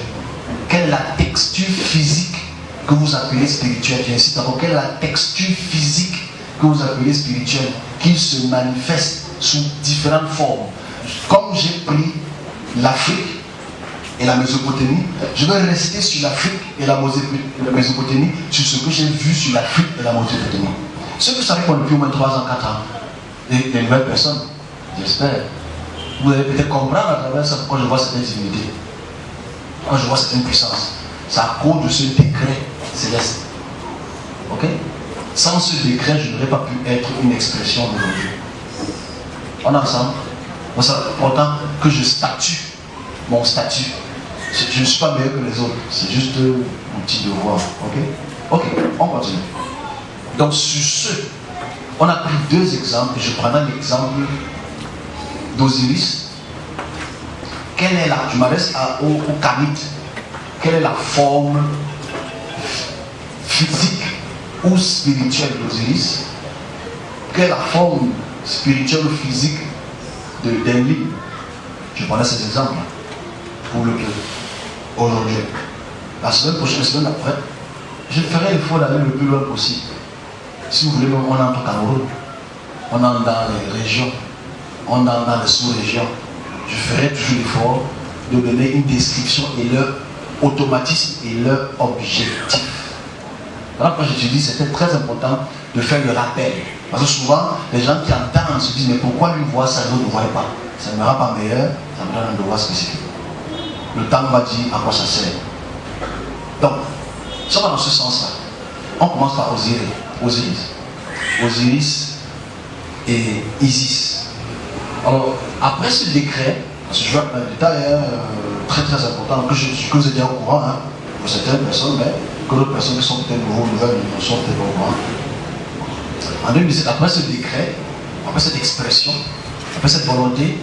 Quelle est la texture physique que vous appelez spirituelle? J'insiste encore. Quelle est la texture physique que vous appelez spirituelle, qui se manifeste sous différentes formes? Comme j'ai pris l'Afrique et la Mésopotamie, je vais rester sur l'Afrique et la Mésopotamie, sur ce que j'ai vu sur l'Afrique et la Mésopotamie. Ceux qui savent qu'on depuis au moins 3 ans, 4 ans, les nouvelles personnes, j'espère, vous allez peut-être comprendre à travers ça pourquoi je vois certaines divinités, pourquoi je vois certaines puissances. C'est à cause de ce décret céleste. Ok? Sans ce décret, je n'aurais pas pu être une expression d'aujourd'hui. On est ensemble? C'est important que je statue mon statut. Je ne suis pas meilleur que les autres. C'est juste mon petit devoir. Ok? Ok, on continue. Donc sur ce, on a pris 2 exemples. Je prendrai l'exemple d'Osiris. Quelle est la, je m'adresse au Kamite, quelle est la forme physique ou spirituelle d'Osiris? Quelle est la forme spirituelle ou physique d'Enlil? Je prenais ces exemples pour le club. Aujourd'hui, la semaine prochaine, la semaine après, je ferai l'effort d'aller le plus loin possible. Si vous voulez, on entre au Cameroun, on entre dans les régions, on entre dans les sous-régions. Je ferai toujours l'effort de donner une description et leur automatisme et leur objectif. Alors quand je te dis, c'était très important de faire le rappel. Parce que souvent, les gens qui entendent se disent, mais pourquoi lui voit ça, l'autre ne voit pas? Ça ne me rend pas meilleur, ça me donne un devoir spécifique. Le temps va dire à quoi ça sert. Donc, si on va dans ce sens-là, on commence par Osiris et Isis. Alors, après ce décret, parce que je vois un détail très très important que vous êtes déjà au courant, hein, pour certaines personnes, mais que d'autres personnes qui sont peut-être nouvelles ne sont peut-être pas au courant. En 2017, après ce décret, après cette expression, après cette volonté,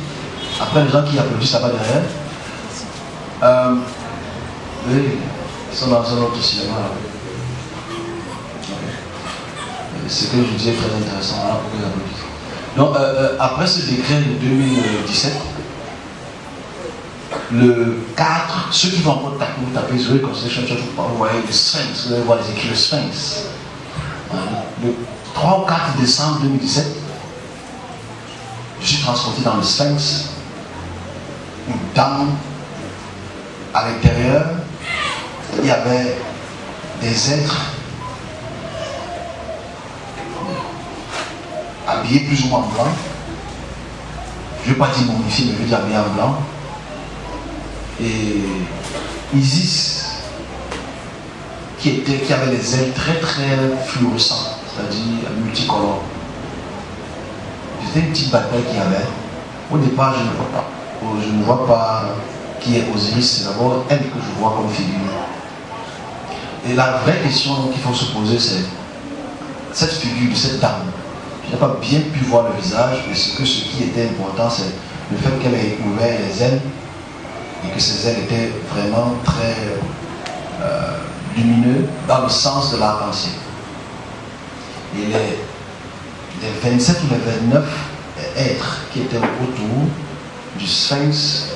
après les gens qui applaudissent là-bas derrière, oui, ils sont dans un autre cinéma. Ce que je dis est très intéressant, là, pour que vous applaudissent. Donc, après ce décret de 2017, le 4, ceux qui vont encore taper sur vous voyez le Sphinx, vous allez voir les écrits le Sphinx. Le 3 ou 4 décembre 2017, je suis transporté dans le Sphinx, une dame à l'intérieur, il y avait des êtres habillés plus ou moins en blanc. Je ne vais pas dire momifié, mais je veux dire habillés en blanc. Et Isis, qui avait les ailes très très fluorescentes, c'est-à-dire multicolores. C'était une petite bataille qu'il y avait. Au départ, je ne vois pas qui est Osiris, c'est d'abord elle que je vois comme figure. Et la vraie question qu'il faut se poser, c'est cette figure de cette dame. Je n'ai pas bien pu voir le visage, mais ce qui était important, c'est le fait qu'elle ait ouvert les ailes et que ces ailes étaient vraiment très lumineux dans le sens de l'arc-en-ciel. Et les 27 ou les 29 êtres qui étaient autour du Sphinx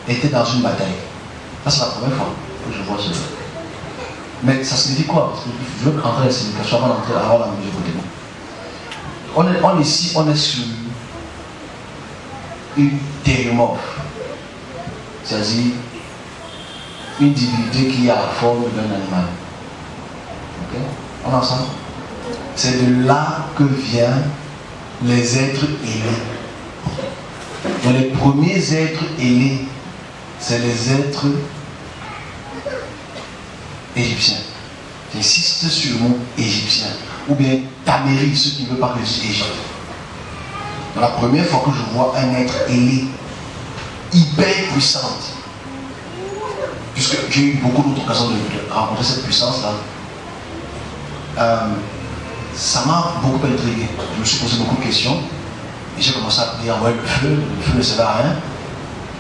étaient dans une bataille. Ça, c'est la première fois que je vois cela. Mais ça signifie quoi? Parce que je veux rentrer dans la signification avant d'entrer avant la musique côté. On est ici, on est sur une thérimorphe, c'est-à-dire une divinité qui a la forme d'un animal. Ok? On est ensemble? C'est de là que viennent les êtres ailés. Donc les premiers êtres ailés, c'est les êtres égyptiens. J'insiste sur le mot égyptien. Ou bien Tamérie, ceux qui ne veulent pas que je dise Égypte. Donc la première fois que je vois un être ailé, hyper puissante, puisque j'ai eu beaucoup d'autres occasions de rencontrer cette puissance-là, ça m'a beaucoup intrigué. Je me suis posé beaucoup de questions et j'ai commencé à prier, envoyer le feu ne servait à rien.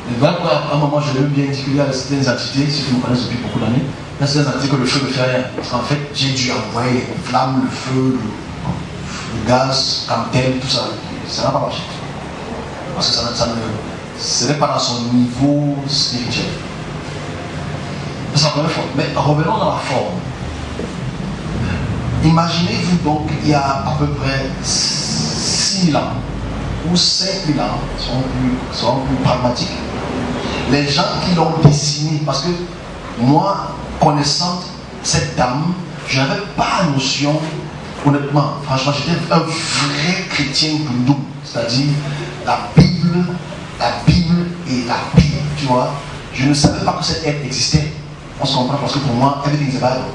Et donc, à un moment, je l'ai bien dit qu'il y a certaines entités, ceux qui me connaissent depuis beaucoup d'années, il y a certaines entités que le feu ne fait rien. Parce qu'en fait, j'ai dû envoyer les flammes, le feu, le gaz, Camtel, tout ça. Ça n'a pas marché. Parce que ce n'est pas dans son niveau spirituel. C'est la première fois. Mais revenons dans la forme. Imaginez-vous donc, il y a à peu près 6 000 ans ou 5 000 ans, seront plus pragmatiques. Les gens qui l'ont dessiné, parce que moi, connaissant cette dame, je n'avais pas la notion, honnêtement, franchement, j'étais un vrai chrétien pour nous, c'est-à-dire la Bible et la Bible, tu vois. Je ne savais pas que cette aide existait. On se comprend parce que pour moi, everything is a Bible.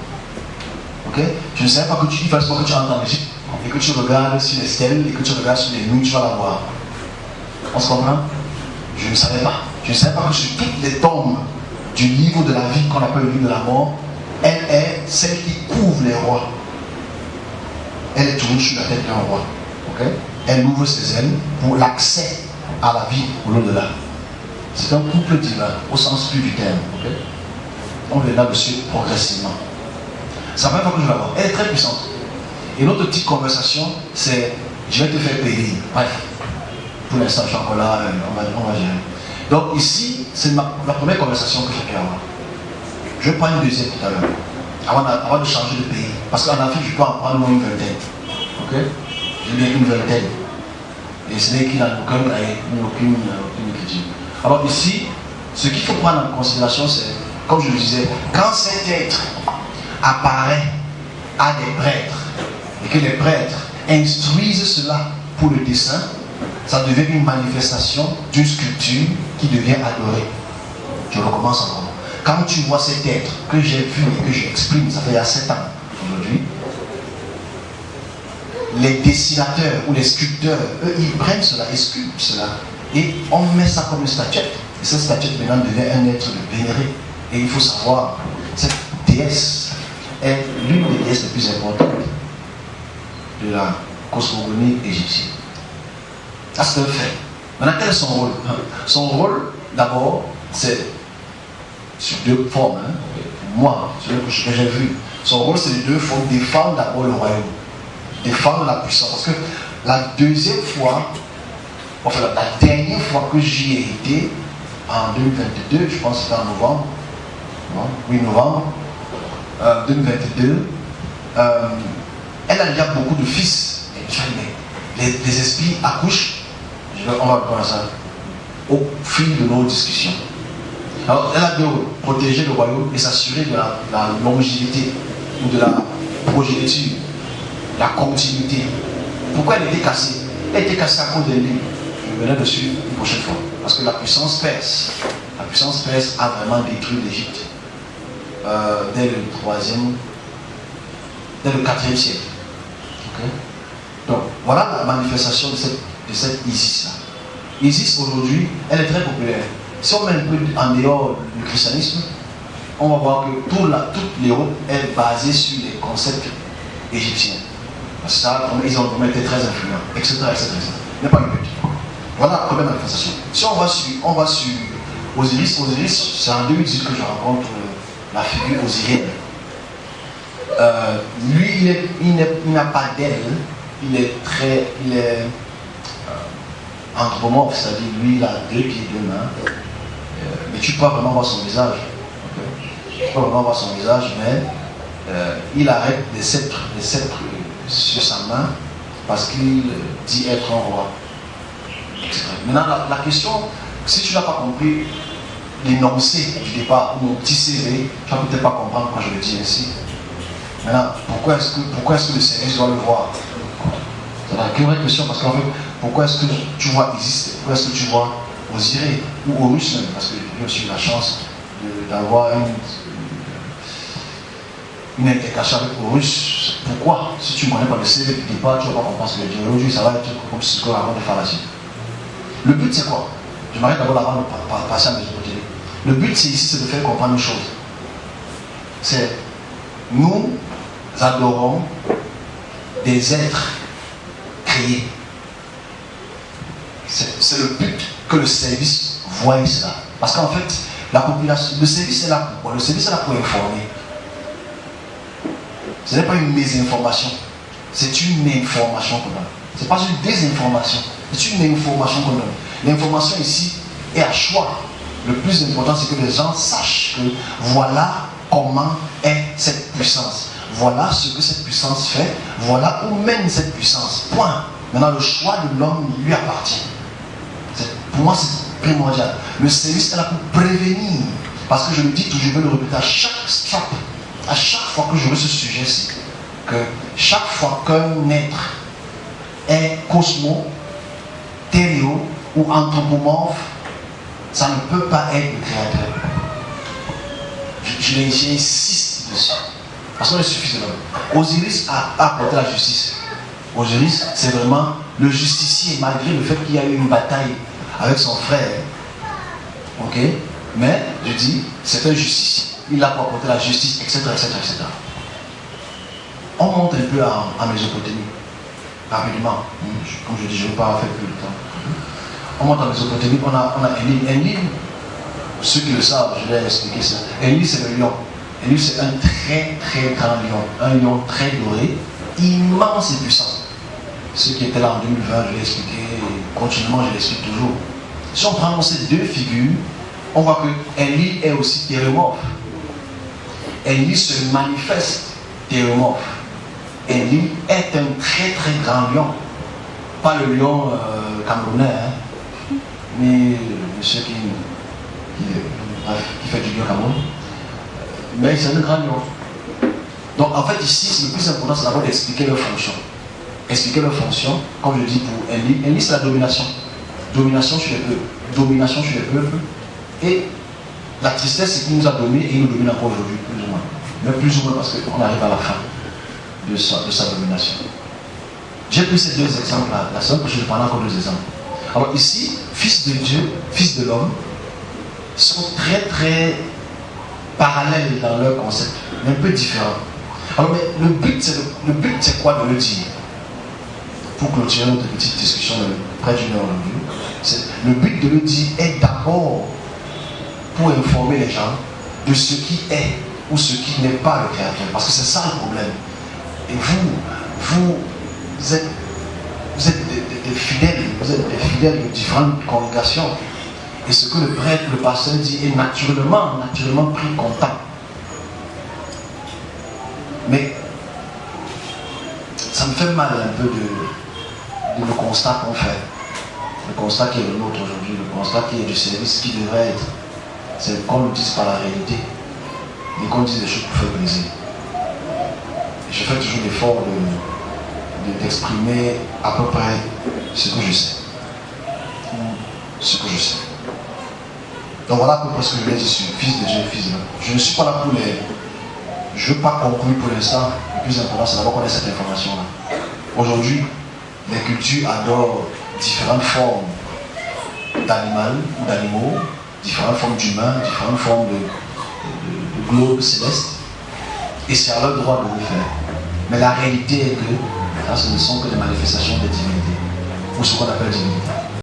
Ok? Je ne savais pas que il fallait que tu entres en Égypte et que tu regardes sur les stèles et que tu regardes sur les nuits, tu vas la voir. On se comprend? Je ne savais pas. Je ne savais pas que sur toutes les tombes du livre de la vie qu'on appelle le livre de la mort, elle est celle qui couvre les rois. Elle est tournée sur la tête d'un roi. Okay? Elle ouvre ses ailes pour l'accès à la vie au l'au-delà. C'est un couple divin au sens plus du terme. Okay? On va là-dessus progressivement. C'est la première fois que je la vois. Elle est très puissante. Et notre petite conversation, c'est je vais te faire payer. Bref. Pour l'instant, je suis encore là, on va gérer. Donc ici, c'est la première conversation que j'ai pu avoir. Je prends une deuxième tout à l'heure. Avant de changer de pays. Parce qu'en Afrique, je peux en prendre une vingtaine. Ok? J'ai bien une vingtaine. Et ce n'est qu'il n'a aucune écriture. Alors ici, ce qu'il faut prendre en considération, c'est, comme je le disais, quand cet être apparaît à des prêtres, et que les prêtres instruisent cela pour le dessin, ça devient une manifestation d'une sculpture qui devient adorée. Je recommence encore. Quand tu vois cet être que j'ai vu et que j'exprime, ça fait il y a 7 ans aujourd'hui, les dessinateurs ou les sculpteurs, eux, ils prennent cela, ils sculptent cela, et on met ça comme une statuette. Et cette statuette maintenant devient un être vénéré. Et il faut savoir, cette déesse est l'une des déesses les plus importantes de la cosmogonie égyptienne. Ça, c'est un fait. Maintenant, quel est son rôle? Son rôle, d'abord, c'est sur 2 formes. Pour moi, ce que j'ai vu, son rôle, c'est de 2 formes. Défendre d'abord le royaume. Défendre la puissance. Parce que la deuxième fois, enfin la dernière fois que j'y ai été, en 2022, je pense que c'était en novembre, non? Oui, novembre 2022, elle a déjà beaucoup de fils. Les esprits accouchent, on va prendre ça, au fil de nos discussions. Alors, elle a dû protéger le royaume et s'assurer de la longévité ou de la progéniture, la continuité. Pourquoi elle était cassée? Elle était cassée à cause de lui. Je reviendrai dessus une prochaine fois. Parce que la puissance perse a vraiment détruit l'Égypte dès le 4e siècle. Okay? Donc, voilà la manifestation de cette Isis-là. Isis, aujourd'hui, elle est très populaire. Si on met un peu en dehors du christianisme, on va voir que toute l'Europe est basée sur les concepts égyptiens. Parce que ça, ils ont vraiment été très influents, etc. Mais pas le but. Voilà la première manifestation. Si on va sur Osiris, c'est en 2018 que je rencontre la figure osirienne. Lui, il n'a pas d'aile, il est anthropomorphe, c'est-à-dire lui, il a 2 pieds, 2 mains, mais tu peux vraiment voir son visage. Tu peux vraiment voir son visage, mais il arrête des sceptres sur sa main parce qu'il dit être un roi. Maintenant, la question, si tu n'as pas compris l'énoncé du départ, mon petit CV, tu ne vas peut-être pas comprendre quand je le dis ainsi. Maintenant, pourquoi est-ce que le service doit le voir? C'est la vraie question, parce qu'en fait, pourquoi est-ce que tu vois Isis? Pourquoi est-ce que tu vois Osiris ou Horus même? Parce que j'ai aussi eu la chance d'avoir une intercation avec Horus. Pourquoi? Si tu ne connais pas le CV du départ, tu ne vas pas comprendre ce que je dis. Aujourd'hui, ça va être comme si c'était avant de faire la suite. Le but, c'est quoi? Je m'arrête d'abord avant de passer à mes autres. Le but, c'est ici, c'est de faire comprendre une chose. C'est nous adorons des êtres créés. C'est le but que le service voie cela. Parce qu'en fait, la population, le service est là pour quoi? Le service est là pour informer. Ce n'est pas une mésinformation, c'est une information qu'on donne. Ce n'est pas une désinformation, c'est une information qu'on donne. L'information ici est à choix. Le plus important, c'est que les gens sachent que voilà comment est cette puissance. Voilà ce que cette puissance fait. Voilà où mène cette puissance. Point. Maintenant, le choix de l'homme lui appartient. Pour moi, c'est primordial. Le service est là pour prévenir. Parce que je le dis toujours, je vais le répéter à chaque strap. À chaque fois que je veux ce sujet-ci, que chaque fois qu'un être est cosmo, théréo ou anthropomorphe, ça ne peut pas être le créateur. J'insiste dessus. Parce qu'on est suffisamment. Osiris a apporté la justice. Osiris, c'est vraiment le justicier, malgré le fait qu'il y a eu une bataille avec son frère. Ok? Mais, je dis, c'est un justicier. Il a pour apporter la justice, etc., etc., etc. On monte un peu en Mésopotamie. rapidement. Comme je dis, je ne veux pas faire plus de temps. On monte en Mésopotamie, on a Enlil. Enlil, ceux qui le savent, je vais expliquer ça. Enlil, c'est le lion. Enlil, c'est un très très grand lion. Un lion très doré, immense et puissant. Ceux qui étaient là en 2020, je l'ai expliqué, continuellement, je l'explique toujours. Si on prend ces deux figures, on voit que Enlil est aussi thérémorphe. Enlil se manifeste thérémorphe. Enlil est un très très grand lion. Pas le lion camerounais, hein, mais monsieur qui fait du lion Cameroun. Mais c'est un grand lion. Donc en fait ici, le plus important, c'est d'abord d'expliquer leur fonction. Expliquer leur fonction, comme je dis pour Enlil. Enlil, c'est la domination. Domination sur les peuples. Domination sur les peuples. Et la tristesse, c'est qu'il nous a dominés et il nous domine encore aujourd'hui, plus ou moins. Mais plus ou moins parce qu'on arrive à la fin de sa domination. J'ai pris ces deux exemples-là. La semaine prochaine, je prendrai encore deux exemples. Alors ici, fils de Dieu, fils de l'homme, sont très très parallèles dans leur concept, mais un peu différents. Alors mais le but c'est quoi de le dire? Pour clôturer notre petite discussion de près d'une heure aujourd'hui, le but de le dire est d'abord pour informer les gens de ce qui est ou ce qui n'est pas le Créateur. Parce que c'est ça le problème. Et vous êtes des fidèles de différentes congrégations. Et ce que le prêtre, le pasteur dit est naturellement pris content. Mais ça me fait mal un peu de le constat qu'on fait. Le constat qui est le nôtre aujourd'hui, le constat qui est du service qui devrait être. C'est qu'on nous dise pas la réalité. Et qu'on dise des choses pour faire plaisir. Et je fais toujours l'effort d'exprimer à peu près ce que je sais. Ce que je sais. Donc voilà à peu près ce que je vais dire sur fils de Dieu, fils de l'homme. Je ne suis pas là pour les... Je ne veux pas conclure pour l'instant. Le plus important, c'est d'abord qu'on ait cette information-là. Aujourd'hui, les cultures adorent différentes formes d'animaux, différentes formes d'humains, différentes formes de globes célestes. Et c'est à leur droit de le faire. Mais la réalité est que là, ce ne sont que des manifestations des divinités. Ou ce qu'on appelle divinité.